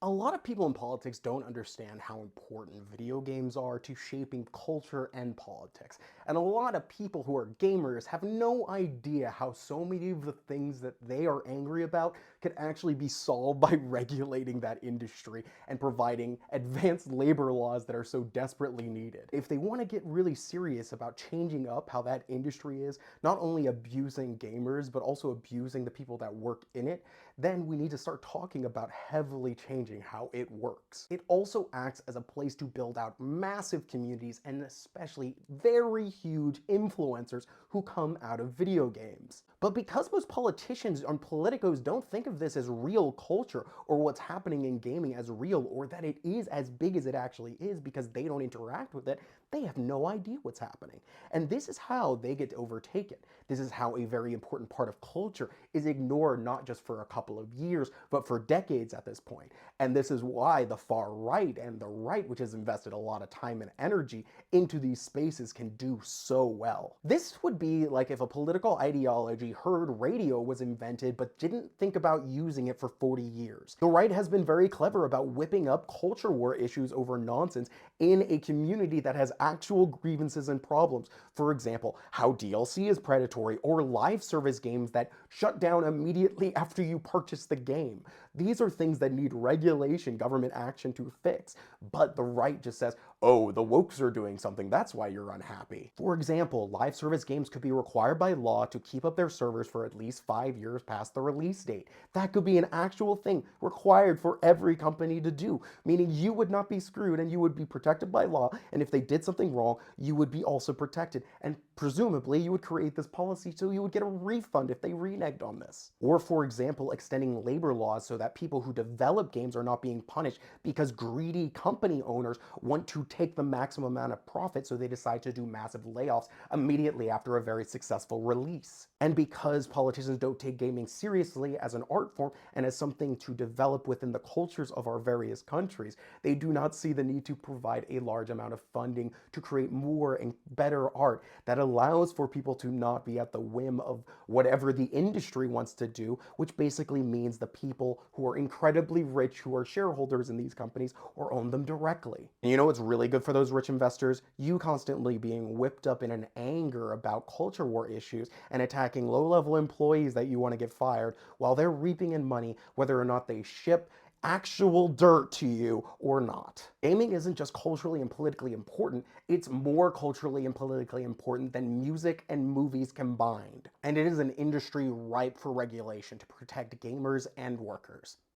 A lot of people in politics don't understand how important video games are to shaping culture and politics. And a lot of people who are gamers have no idea how so many of the things that they are angry about could actually be solved by regulating that industry and providing advanced labor laws that are so desperately needed. If they want to get really serious about changing up how that industry is, not only abusing gamers, but also abusing the people that work in it, then we need to start talking about heavily changing how it works. It also acts as a place to build out massive communities and especially very huge influencers who come out of video games. But because most politicians and politicos don't think of this as real culture or what's happening in gaming as real or that it is as big as it actually is because they don't interact with it, they have no idea what's happening. And this is how they get overtaken. This is how a very important part of culture is ignored not just for a couple of years, but for decades at this point. And this is why the far right and the right, which has invested a lot of time and energy into these spaces, can do so well. This would be like if a political ideology heard radio was invented but didn't think about using it for 40 years. The right has been very clever about whipping up culture war issues over nonsense in a community that has actual grievances and problems. For example, how DLC is predatory or live service games that shut down immediately after you purchase the game. These are things that need regulation, government action to fix. But the right just says, oh, the wokes are doing something, that's why you're unhappy. For example, live service games could be required by law to keep up their servers for at least 5 years past the release date. That could be an actual thing required for every company to do, meaning you would not be screwed and you would be protected by law, and if they did something wrong, you would be also protected. And presumably you would create this policy so you would get a refund if they reneged on this. Or for example, extending labor laws so that people who develop games are not being punished because greedy company owners want to take the maximum amount of profit, so they decide to do massive layoffs immediately after a very successful release. And because politicians don't take gaming seriously as an art form and as something to develop within the cultures of our various countries, they do not see the need to provide a large amount of funding to create more and better art that allows for people to not be at the whim of whatever the industry wants to do, which basically means the people who are incredibly rich, who are shareholders in these companies or own them directly. And you know what's really good for those rich investors? You constantly being whipped up in an anger about culture war issues and attacking low-level employees that you want to get fired while they're reaping in money whether or not they ship actual dirt to you or not. Gaming isn't just culturally and politically important, it's more culturally and politically important than music and movies combined. And it is an industry ripe for regulation to protect gamers and workers.